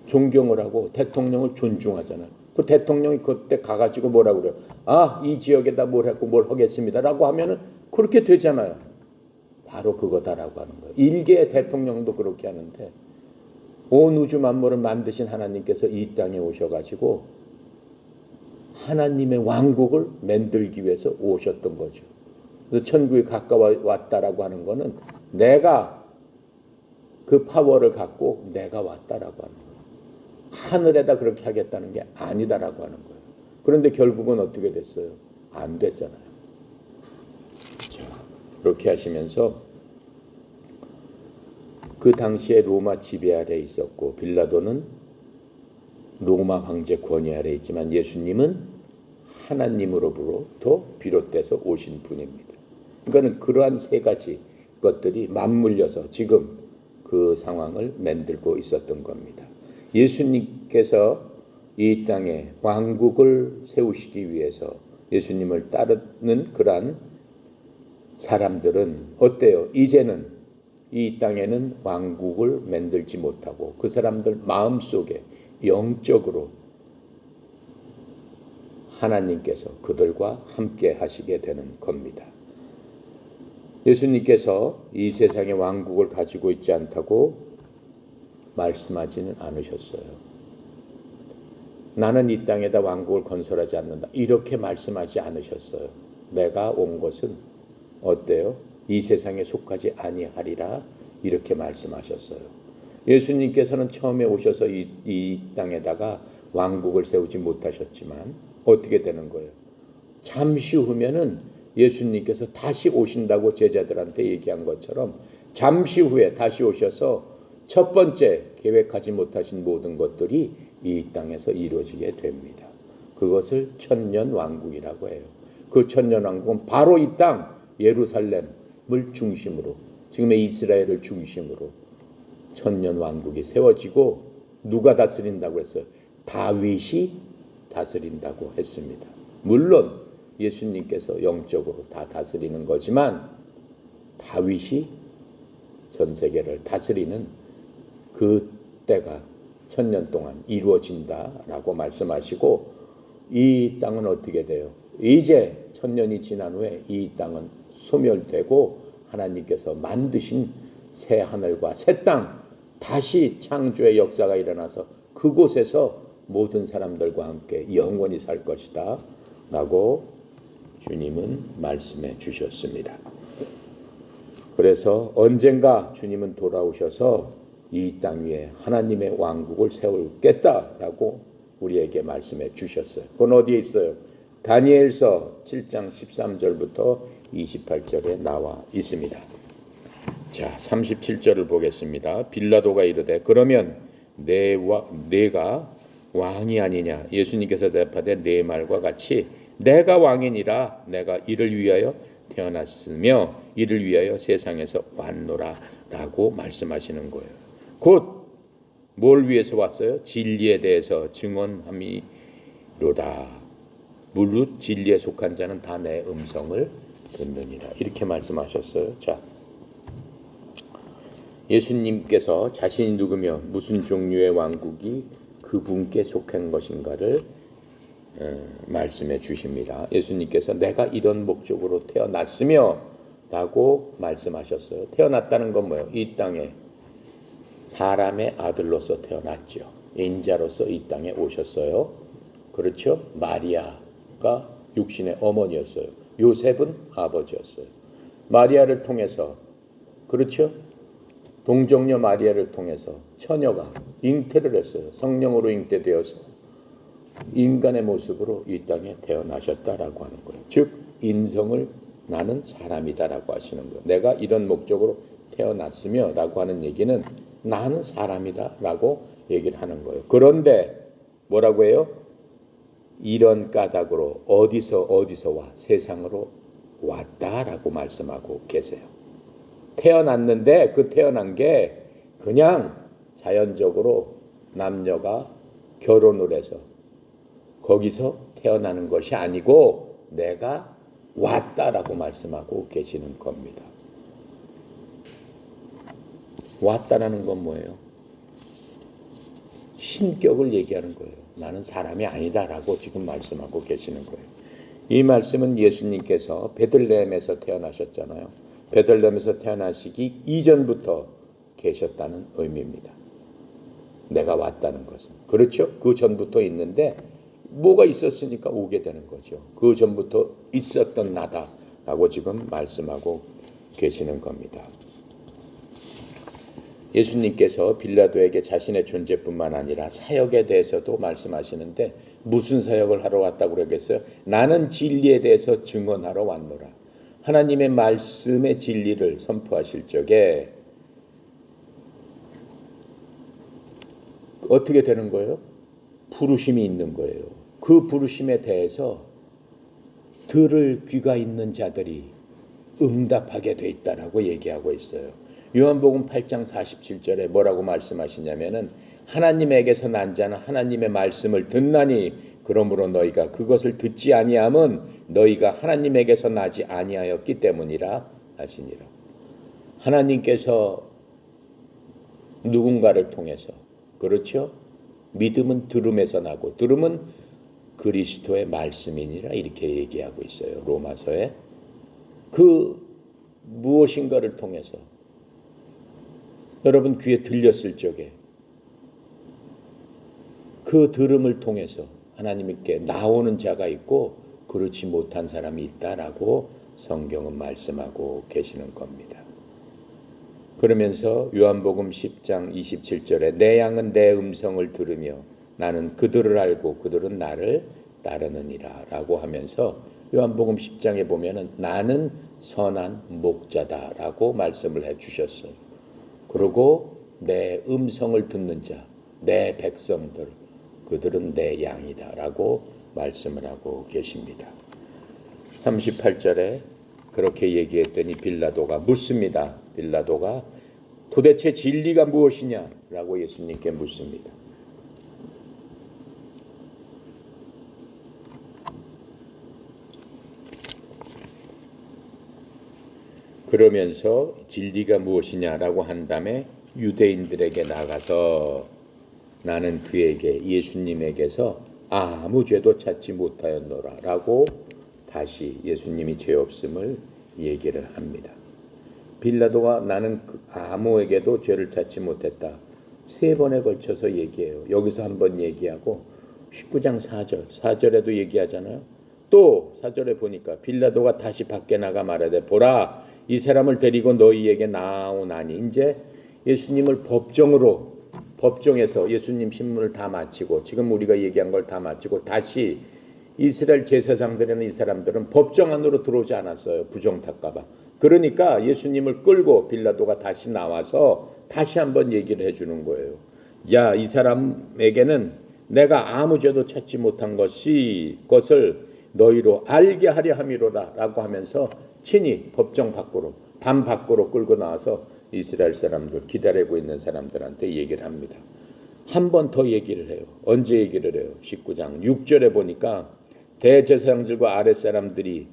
존경을 하고 대통령을 존중하잖아요. 그 대통령이 그때 가가지고 뭐라고 그래요? 아, 이 지역에다 뭘 했고 뭘 하겠습니다 라고 하면은 그렇게 되잖아요. 바로 그거다라고 하는 거예요. 일개의 대통령도 그렇게 하는데 온 우주 만물을 만드신 하나님께서 이 땅에 오셔가지고 하나님의 왕국을 만들기 위해서 오셨던 거죠. 그래서 천국이 가까워 왔다라고 하는 거는 내가 그 파워를 갖고 내가 왔다라고 하는 거예요. 하늘에다 그렇게 하겠다는 게 아니다라고 하는 거예요. 그런데 결국은 어떻게 됐어요? 안 됐잖아요. 자, 그렇게 하시면서 그 당시에 로마 지배 아래 있었고 빌라도는 로마 황제 권위 아래 있지만 예수님은 하나님으로부터 비롯돼서 오신 분입니다. 그러니까 그러한 세 가지 것들이 맞물려서 지금 그 상황을 만들고 있었던 겁니다. 예수님께서 이 땅에 왕국을 세우시기 위해서 예수님을 따르는 그러한 사람들은 어때요? 이제는 이 땅에는 왕국을 만들지 못하고 그 사람들 마음속에 영적으로 하나님께서 그들과 함께 하시게 되는 겁니다. 예수님께서 이 세상의 왕국을 가지고 있지 않다고 말씀하지는 않으셨어요. 나는 이 땅에다 왕국을 건설하지 않는다. 이렇게 말씀하지 않으셨어요. 내가 온 것은 어때요? 이 세상에 속하지 아니하리라 이렇게 말씀하셨어요. 예수님께서는 처음에 오셔서 이 땅에다가 왕국을 세우지 못하셨지만 어떻게 되는 거예요? 잠시 후면은 예수님께서 다시 오신다고 제자들한테 얘기한 것처럼 잠시 후에 다시 오셔서 첫 번째 계획하지 못하신 모든 것들이 이 땅에서 이루어지게 됩니다. 그것을 천년왕국이라고 해요. 그 천년왕국은 바로 이 땅 예루살렘을 중심으로 지금의 이스라엘을 중심으로 천년왕국이 세워지고 누가 다스린다고 했어요? 다윗이 다스린다고 했습니다. 물론 예수님께서 영적으로 다 다스리는 거지만 다윗이 전 세계를 다스리는 그 때가 천년 동안 이루어진다라고 말씀하시고 이 땅은 어떻게 돼요? 이제 천년이 지난 후에 이 땅은 소멸되고 하나님께서 만드신 새 하늘과 새 땅 다시 창조의 역사가 일어나서 그곳에서 모든 사람들과 함께 영원히 살 것이다 라고 주님은 말씀해 주셨습니다. 그래서 언젠가 주님은 돌아오셔서 이 땅 위에 하나님의 왕국을 세우겠다라고 우리에게 말씀해 주셨어요. 그건 어디에 있어요? 다니엘서 7장 13절부터 28절에 나와 있습니다. 자, 37절을 보겠습니다. 빌라도가 이르되 그러면 내가 왕이 아니냐? 예수님께서 대답하되 내 말과 같이 내가 왕이니라. 내가 이를 위하여 태어났으며 이를 위하여 세상에서 왔노라 라고 말씀하시는 거예요. 곧 뭘 위해서 왔어요? 진리에 대해서 증언함이로다. 무릇 진리에 속한 자는 다 내 음성을 듣느니라. 이렇게 말씀하셨어요. 자, 예수님께서 자신이 누구며 무슨 종류의 왕국이 그분께 속한 것인가를 말씀해 주십니다. 예수님께서 내가 이런 목적으로 태어났으며 라고 말씀하셨어요. 태어났다는 건 뭐예요? 이 땅에 사람의 아들로서 태어났죠. 인자로서 이 땅에 오셨어요. 그렇죠? 마리아가 육신의 어머니였어요. 요셉은 아버지였어요. 마리아를 통해서, 그렇죠? 동정녀 마리아를 통해서 처녀가 잉태를 했어요. 성령으로 잉태되어서 인간의 모습으로 이 땅에 태어나셨다라고 하는 거예요. 즉 인성을 나는 사람이다라고 하시는 거예요. 내가 이런 목적으로 태어났으며 라고 하는 얘기는 나는 사람이다라고 얘기를 하는 거예요. 그런데 뭐라고 해요? 이런 까닭으로 어디서 와? 세상으로 왔다라고 말씀하고 계세요. 태어났는데 그 태어난 게 그냥 자연적으로 남녀가 결혼을 해서 거기서 태어나는 것이 아니고 내가 왔다라고 말씀하고 계시는 겁니다. 왔다라는 건 뭐예요? 신격을 얘기하는 거예요. 나는 사람이 아니다라고 지금 말씀하고 계시는 거예요. 이 말씀은 예수님께서 베들레헴에서 태어나셨잖아요. 베들레헴에서 태어나시기 이전부터 계셨다는 의미입니다. 내가 왔다는 것은. 그렇죠? 그 전부터 있는데 뭐가 있었으니까 오게 되는 거죠. 그 전부터 있었던 나다라고 지금 말씀하고 계시는 겁니다. 예수님께서 빌라도에게 자신의 존재뿐만 아니라 사역에 대해서도 말씀하시는데 무슨 사역을 하러 왔다고 그러겠어요? 나는 진리에 대해서 증언하러 왔노라. 하나님의 말씀의 진리를 선포하실 적에 어떻게 되는 거예요? 부르심이 있는 거예요. 그 부르심에 대해서 들을 귀가 있는 자들이 응답하게 돼 있다라고 얘기하고 있어요. 요한복음 8장 47절에 뭐라고 말씀하시냐면은 하나님에게서 난 자는 하나님의 말씀을 듣나니 그러므로 너희가 그것을 듣지 아니함은 너희가 하나님에게서 나지 아니하였기 때문이라 하시니라. 하나님께서 누군가를 통해서, 그렇죠? 믿음은 들음에서 나고 들음은 그리스도의 말씀이니라 이렇게 얘기하고 있어요. 로마서에. 그 무엇인가를 통해서 여러분 귀에 들렸을 적에 그 들음을 통해서 하나님께 나오는 자가 있고 그렇지 못한 사람이 있다라고 성경은 말씀하고 계시는 겁니다. 그러면서 요한복음 10장 27절에 내 양은 내 음성을 들으며 나는 그들을 알고 그들은 나를 따르느니라 라고 하면서 요한복음 10장에 보면은 나는 선한 목자다라고 말씀을 해주셨어요. 그리고 내 음성을 듣는 자, 내 백성들, 그들은 내 양이다라고 말씀을 하고 계십니다. 38절에 그렇게 얘기했더니 빌라도가 묻습니다. 빌라도가 도대체 진리가 무엇이냐라고 예수님께 묻습니다. 그러면서 진리가 무엇이냐라고 한 다음에 유대인들에게 나가서 나는 그에게 예수님에게서 아무 죄도 찾지 못하였노라 라고 다시 예수님이 죄 없음을 얘기를 합니다. 빌라도가 나는 아무에게도 죄를 찾지 못했다. 3번에 걸쳐서 얘기해요. 여기서 한 번 얘기하고 19장 4절에도 얘기하잖아요. 또 4절에 보니까 빌라도가 다시 밖에 나가 말하되 보라 이 사람을 데리고 너희에게 나오나니 이제 예수님을 법정에서 예수님 신문을 다 마치고 지금 우리가 얘기한 걸 다 마치고 다시 이스라엘 제사장들이나 이 사람들은 법정 안으로 들어오지 않았어요. 부정 탔까봐. 그러니까 예수님을 끌고 빌라도가 다시 나와서 다시 한번 얘기를 해주는 거예요. 야, 이 사람에게는 내가 아무 죄도 찾지 못한 것을 너희로 알게 하려 함이로다 라고 하면서 친히 법정 밖으로, 반 밖으로 끌고 나와서 이스라엘 사람들, 기다리고 있는 사람들한테 얘기를 합니다. 한 번 더 얘기를 해요. 언제 얘기를 해요? 19장 6절에 보니까 대제사장들과 아랫사람들이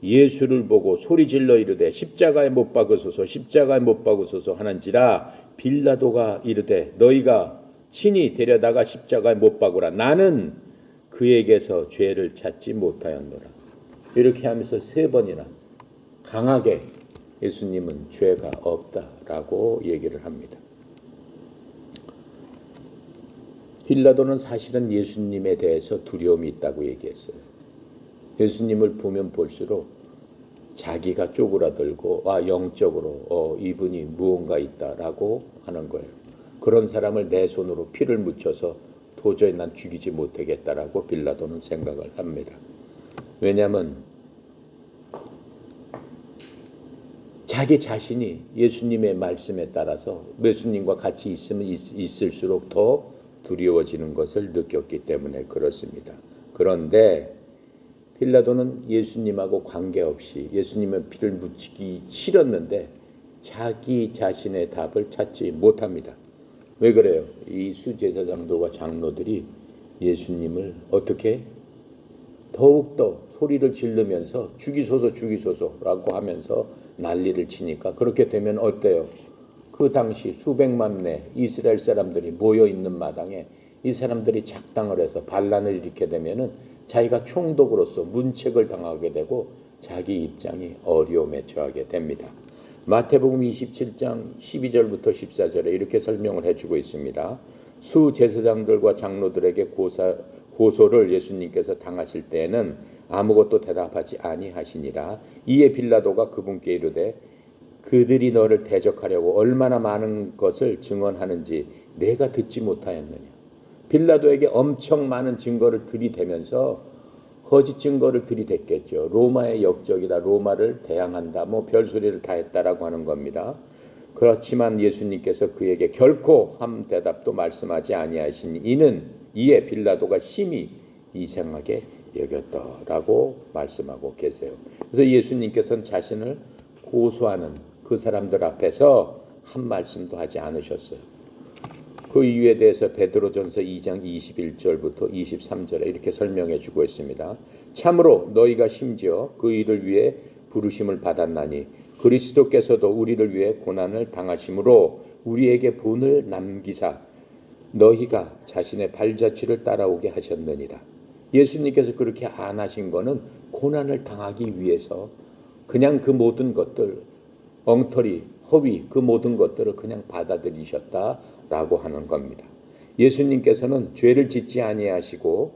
예수를 보고 소리질러 이르되 십자가에 못 박으소서 십자가에 못 박으소서 하는지라 빌라도가 이르되 너희가 친히 데려다가 십자가에 못 박으라. 나는 그에게서 죄를 찾지 못하였노라. 이렇게 하면서 3번이나 강하게 예수님은 죄가 없다라고 얘기를 합니다. 빌라도는 사실은 예수님에 대해서 두려움이 있다고 얘기했어요. 예수님을 보면 볼수록 자기가 쪼그라들고 영적으로 이분이 무언가 있다라고 하는 거예요. 그런 사람을 내 손으로 피를 묻혀서 도저히 난 죽이지 못하겠다라고 빌라도는 생각을 합니다. 왜냐하면 자기 자신이 예수님의 말씀에 따라서 예수님과 같이 있으면 있을수록 더 두려워지는 것을 느꼈기 때문에 그렇습니다. 그런데 빌라도는 예수님하고 관계없이 예수님의 피를 묻히기 싫었는데 자기 자신의 답을 찾지 못합니다. 왜 그래요? 이 수제사장들과 장로들이 예수님을 어떻게 더욱더 소리를 지르면서 죽이소서 죽이소서라고 하면서 난리를 치니까 그렇게 되면 어때요? 그 당시 수백만 내 이스라엘 사람들이 모여있는 마당에 이 사람들이 작당을 해서 반란을 일으키게 되면은 자기가 총독으로서 문책을 당하게 되고 자기 입장이 어려움에 처하게 됩니다. 마태복음 27장 12절부터 14절에 이렇게 설명을 해주고 있습니다. 수제사장들과 장로들에게 고소를 예수님께서 당하실 때에는 아무것도 대답하지 아니하시니라. 이에 빌라도가 그분께 이르되 그들이 너를 대적하려고 얼마나 많은 것을 증언하는지 내가 듣지 못하였느냐. 빌라도에게 엄청 많은 증거를 들이대면서 거짓 증거를 들이댔겠죠. 로마의 역적이다. 로마를 대항한다. 별소리를 다 했다라고 하는 겁니다. 그렇지만 예수님께서 그에게 결코 한 대답도 말씀하지 아니하시니 이에 빌라도가 심히 이상하게 여겼다라고 말씀하고 계세요. 그래서 예수님께서는 자신을 고소하는 그 사람들 앞에서 한 말씀도 하지 않으셨어요. 그 이유에 대해서 베드로전서 2장 21절부터 23절에 이렇게 설명해 주고 있습니다. 참으로 너희가 심지어 그 일을 위해 부르심을 받았나니 그리스도께서도 우리를 위해 고난을 당하심으로 우리에게 본을 남기사 너희가 자신의 발자취를 따라오게 하셨느니라. 예수님께서 그렇게 안 하신 거는 고난을 당하기 위해서 그냥 그 모든 것들 엉터리, 허위 그 모든 것들을 그냥 받아들이셨다라고 하는 겁니다. 예수님께서는 죄를 짓지 아니하시고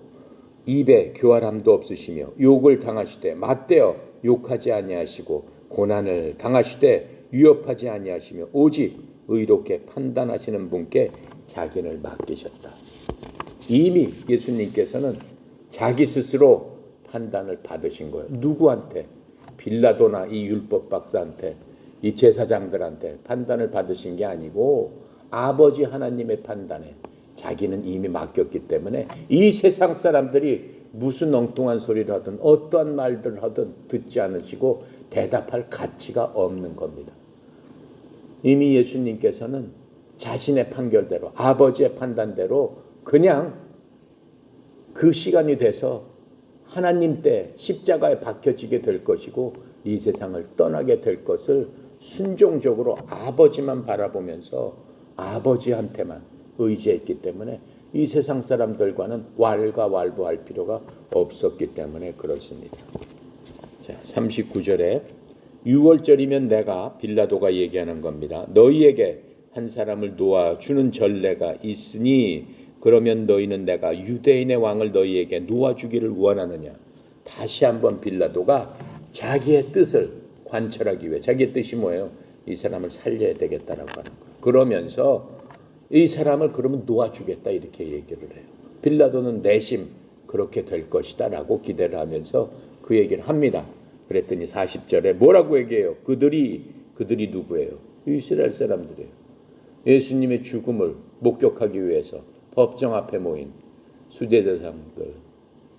입에 교활함도 없으시며 욕을 당하시되 맞대어 욕하지 아니하시고 고난을 당하시되 위협하지 아니하시며 오직 의롭게 판단하시는 분께 자기를 맡기셨다. 이미 예수님께서는 자기 스스로 판단을 받으신 거예요. 누구한테? 빌라도나 이 율법 박사한테, 이 제사장들한테 판단을 받으신 게 아니고 아버지 하나님의 판단에 자기는 이미 맡겼기 때문에 이 세상 사람들이 무슨 엉뚱한 소리를 하든 어떠한 말들을 하든 듣지 않으시고 대답할 가치가 없는 겁니다. 이미 예수님께서는 자신의 판결대로 아버지의 판단대로 그냥 그 시간이 돼서 하나님 때 십자가에 박혀지게 될 것이고 이 세상을 떠나게 될 것을 순종적으로 아버지만 바라보면서 아버지한테만 의지했기 때문에 이 세상 사람들과는 왈가왈부할 필요가 없었기 때문에 그렇습니다. 자, 39절에 6월절이면 내가 빌라도가 얘기하는 겁니다. 너희에게 한 사람을 놓아주는 전례가 있으니 그러면 너희는 내가 유대인의 왕을 너희에게 놓아주기를 원하느냐. 다시 한번 빌라도가 자기의 뜻을 관철하기 위해 자기의 뜻이 뭐예요? 이 사람을 살려야 되겠다라고 하는 거예요. 그러면서 이 사람을 그러면 놓아주겠다 이렇게 얘기를 해요. 빌라도는 내심 그렇게 될 것이다 라고 기대를 하면서 그 얘기를 합니다. 그랬더니 40절에 뭐라고 얘기해요? 그들이 누구예요? 이스라엘 사람들이에요. 예수님의 죽음을 목격하기 위해서 법정 앞에 모인 수제자상들,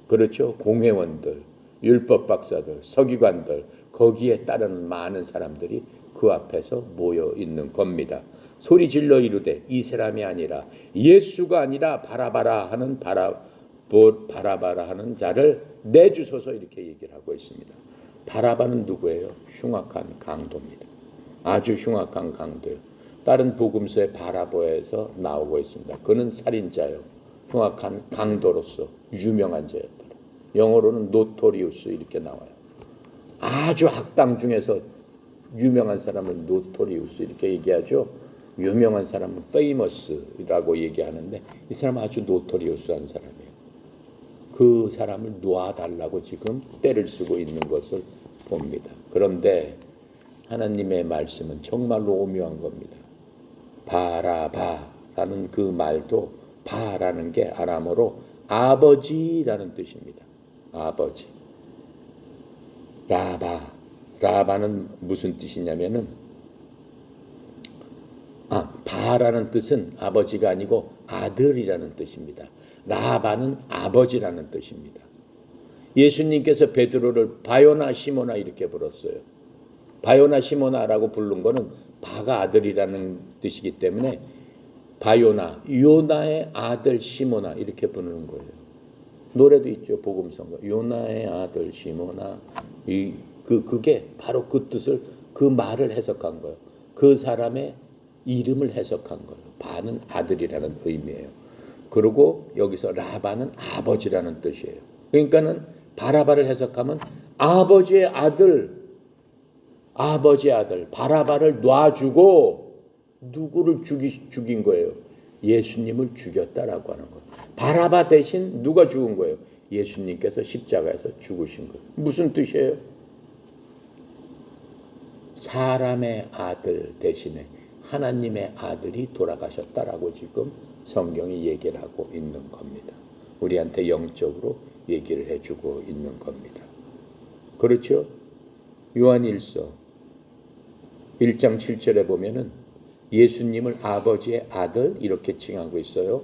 그렇죠? 공회원들, 율법 박사들, 서기관들, 거기에 따르는 많은 사람들이 그 앞에서 모여 있는 겁니다. 소리 질러 이르되 이 사람이 아니라 예수가 아니라 바라바라 하는 바라바라 하는 자를 내주소서, 이렇게 얘기를 하고 있습니다. 바라바는 누구예요? 흉악한 강도입니다. 아주 흉악한 강도예요. 다른 복음서의 바라바에서 나오고 있습니다. 그는 살인자요, 흉악한 강도로서 유명한 자였더라. 영어로는 노토리우스 이렇게 나와요. 아주 악당 중에서 유명한 사람을 노토리우스 이렇게 얘기하죠. 유명한 사람은 페이머스라고 얘기하는데 이 사람은 아주 노토리우스한 사람이에요. 그 사람을 놓아달라고 지금 때를 쓰고 있는 것을 봅니다. 그런데 하나님의 말씀은 정말로 오묘한 겁니다. 바라바라는 그 말도 바라는 게 아람어로 아버지라는 뜻입니다. 아버지. 라바는 무슨 뜻이냐면은 바라는 뜻은 아버지가 아니고 아들이라는 뜻입니다. 라바는 아버지라는 뜻입니다. 예수님께서 베드로를 바요나 시모나 이렇게 불렀어요. 바요나 시모나라고 부른 거는 바가 아들이라는 뜻이기 때문에 바요나, 요나의 아들 시모나 이렇게 부르는 거예요. 노래도 있죠. 복음성가. 요나의 아들 시모나. 그게 바로 그 뜻을, 그 말을 해석한 거예요. 그 사람의 이름을 해석한 거예요. 바는 아들이라는 의미예요. 그리고 여기서 라바는 아버지라는 뜻이에요. 그러니까는 바라바를 해석하면 아버지의 아들 바라바를 놔주고 누구를 죽인 거예요? 예수님을 죽였다라고 하는 거예요. 바라바 대신 누가 죽은 거예요? 예수님께서 십자가에서 죽으신 거예요. 무슨 뜻이에요? 사람의 아들 대신에 하나님의 아들이 돌아가셨다라고 지금 성경이 얘기를 하고 있는 겁니다. 우리한테 영적으로 얘기를 해주고 있는 겁니다. 그렇죠? 요한일서 1장 7절에 보면은 예수님을 아버지의 아들 이렇게 칭하고 있어요.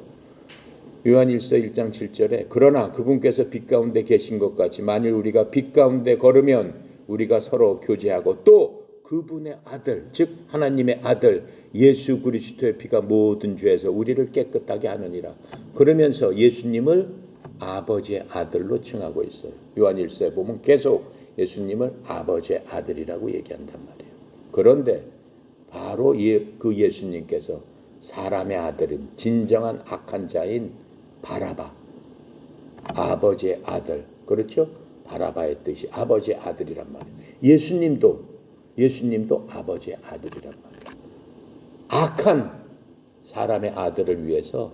요한일서 1장 7절에 그러나 그분께서 빛 가운데 계신 것 같이 만일 우리가 빛 가운데 걸으면 우리가 서로 교제하고 또 그분의 아들, 즉 하나님의 아들 예수 그리스도의 피가 모든 죄에서 우리를 깨끗하게 하느니라. 그러면서 예수님을 아버지의 아들로 칭하고 있어요. 요한일서에 보면 계속 예수님을 아버지의 아들이라고 얘기한단 말이에요. 그런데 바로 그 예수님께서 사람의 아들인 진정한 악한 자인 바라바, 아버지의 아들, 그렇죠? 바라바의 뜻이 아버지의 아들이란 말이에요. 예수님도 아버지의 아들이란 말이에요. 악한 사람의 아들을 위해서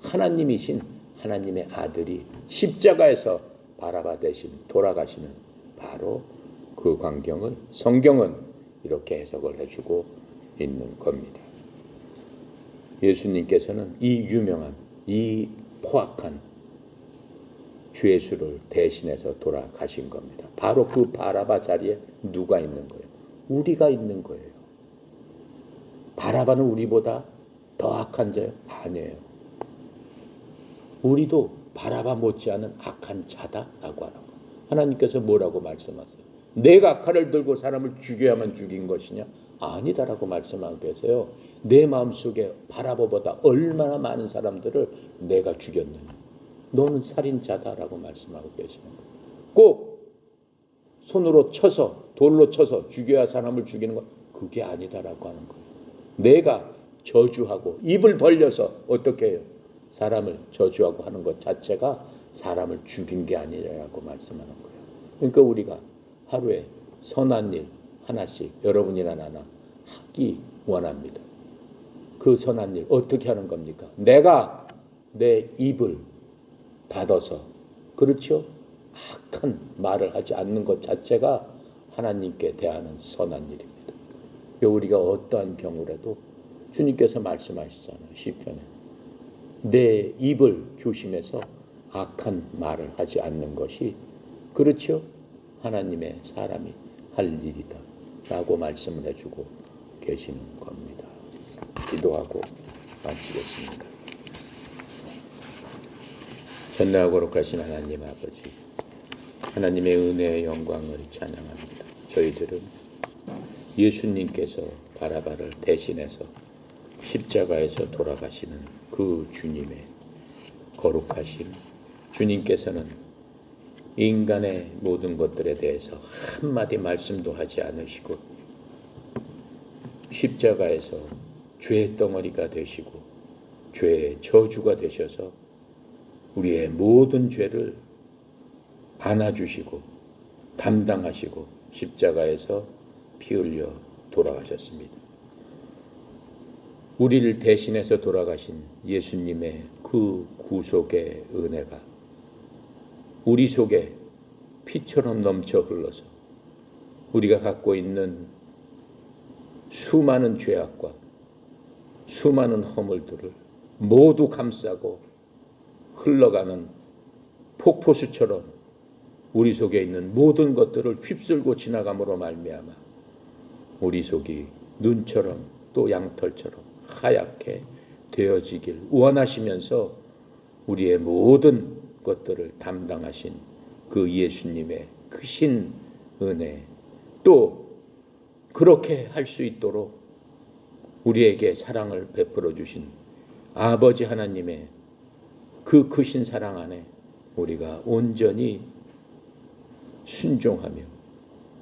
하나님이신 하나님의 아들이 십자가에서 바라바 대신 돌아가시는 바로 그 광경을 성경은 이렇게 해석을 해주고 있는 겁니다. 예수님께서는 이 유명한, 이 포악한 죄수를 대신해서 돌아가신 겁니다. 바로 그 바라바 자리에 누가 있는 거예요? 우리가 있는 거예요. 바라바는 우리보다 더 악한 자예요? 아니에요. 우리도 바라바 못지않은 악한 자다라고 하는 거예요. 하나님께서 뭐라고 말씀하세요? 내가 칼을 들고 사람을 죽여야만 죽인 것이냐? 아니다라고 말씀하고 계세요. 내 마음속에 바라바보다 얼마나 많은 사람들을 내가 죽였느냐? 너는 살인자다라고 말씀하고 계시는 거예요. 꼭 손으로 쳐서 돌로 쳐서 죽여야 사람을 죽이는 건 그게 아니다라고 하는 거예요. 내가 저주하고 입을 벌려서 어떻게 해요? 사람을 저주하고 하는 것 자체가 사람을 죽인 게 아니라고 말씀하는 거예요. 그러니까 우리가 하루에 선한 일 하나씩 여러분이나 나나 하기 원합니다. 그 선한 일 어떻게 하는 겁니까? 내가 내 입을 닫아서, 그렇죠? 악한 말을 하지 않는 것 자체가 하나님께 대하는 선한 일입니다. 우리가 어떠한 경우라도 주님께서 말씀하시잖아요. 시편에 내 입을 조심해서 악한 말을 하지 않는 것이 그렇죠? 하나님의 사람이 할 일이다 라고 말씀을 해주고 계시는 겁니다. 기도하고 마치겠습니다. 전능하고 거룩하신 하나님 아버지, 하나님의 은혜의 영광을 찬양합니다. 저희들은 예수님께서 바라바를 대신해서 십자가에서 돌아가시는 그 주님의 거룩하심, 주님께서는 인간의 모든 것들에 대해서 한마디 말씀도 하지 않으시고 십자가에서 죄의 덩어리가 되시고 죄의 저주가 되셔서 우리의 모든 죄를 안아주시고 담당하시고 십자가에서 피 흘려 돌아가셨습니다. 우리를 대신해서 돌아가신 예수님의 그 구속의 은혜가 우리 속에 피처럼 넘쳐 흘러서 우리가 갖고 있는 수많은 죄악과 수많은 허물들을 모두 감싸고 흘러가는 폭포수처럼 우리 속에 있는 모든 것들을 휩쓸고 지나감으로 말미암아 우리 속이 눈처럼 또 양털처럼 하얗게 되어지길 원하시면서 우리의 모든 것들을 담당하신 그 예수님의 크신 은혜, 또 그렇게 할 수 있도록 우리에게 사랑을 베풀어 주신 아버지 하나님의 그 크신 사랑 안에 우리가 온전히 순종하며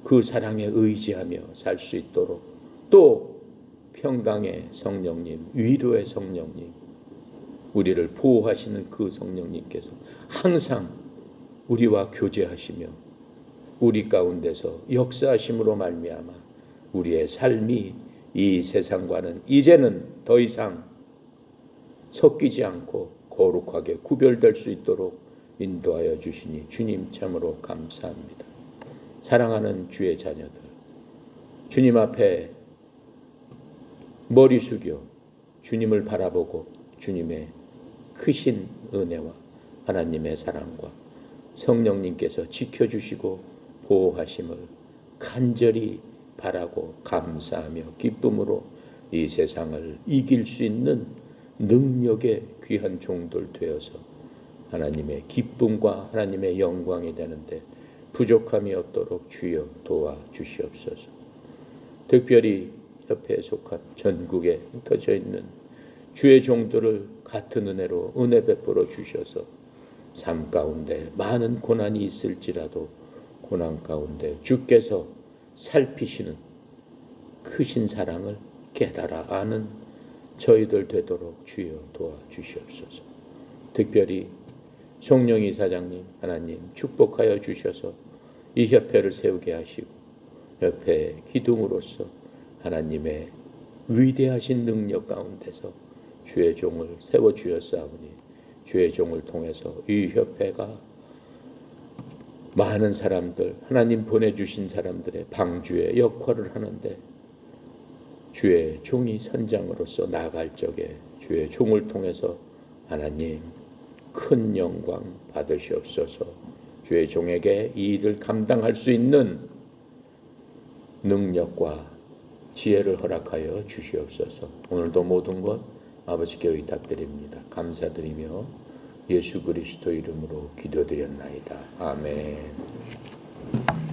그 사랑에 의지하며 살 수 있도록, 또 평강의 성령님, 위로의 성령님, 우리를 보호하시는 그 성령님께서 항상 우리와 교제하시며 우리 가운데서 역사하심으로 말미암아 우리의 삶이 이 세상과는 이제는 더 이상 섞이지 않고 거룩하게 구별될 수 있도록 인도하여 주시니 주님 참으로 감사합니다. 사랑하는 주의 자녀들, 주님 앞에 머리 숙여 주님을 바라보고 주님의 크신 은혜와 하나님의 사랑과 성령님께서 지켜주시고 보호하심을 간절히 바라고 감사하며 기쁨으로 이 세상을 이길 수 있는 능력의 귀한 종들 되어서 하나님의 기쁨과 하나님의 영광이 되는데 부족함이 없도록 주여 도와주시옵소서. 특별히 협회에 속한 전국에 흩어져 있는 주의 종들을 같은 은혜로 은혜 베풀어 주셔서 삶 가운데 많은 고난이 있을지라도 고난 가운데 주께서 살피시는 크신 사랑을 깨달아 아는 저희들 되도록 주여 도와주시옵소서. 특별히 송영희 사장님 하나님 축복하여 주셔서 이 협회를 세우게 하시고 협회의 기둥으로서 하나님의 위대하신 능력 가운데서 주의 종을 세워주셨사오니 주의 종을 통해서 이 협회가 많은 사람들, 하나님 보내주신 사람들의 방주의 역할을 하는데 주의 종이 선장으로서 나아갈 적에 주의 종을 통해서 하나님 큰 영광 받으시옵소서. 주의 종에게 이 일을 감당할 수 있는 능력과 지혜를 허락하여 주시옵소서. 오늘도 모든 것 아버지께 의탁드립니다. 감사드리며 예수 그리스도 이름으로 기도드렸나이다. 아멘.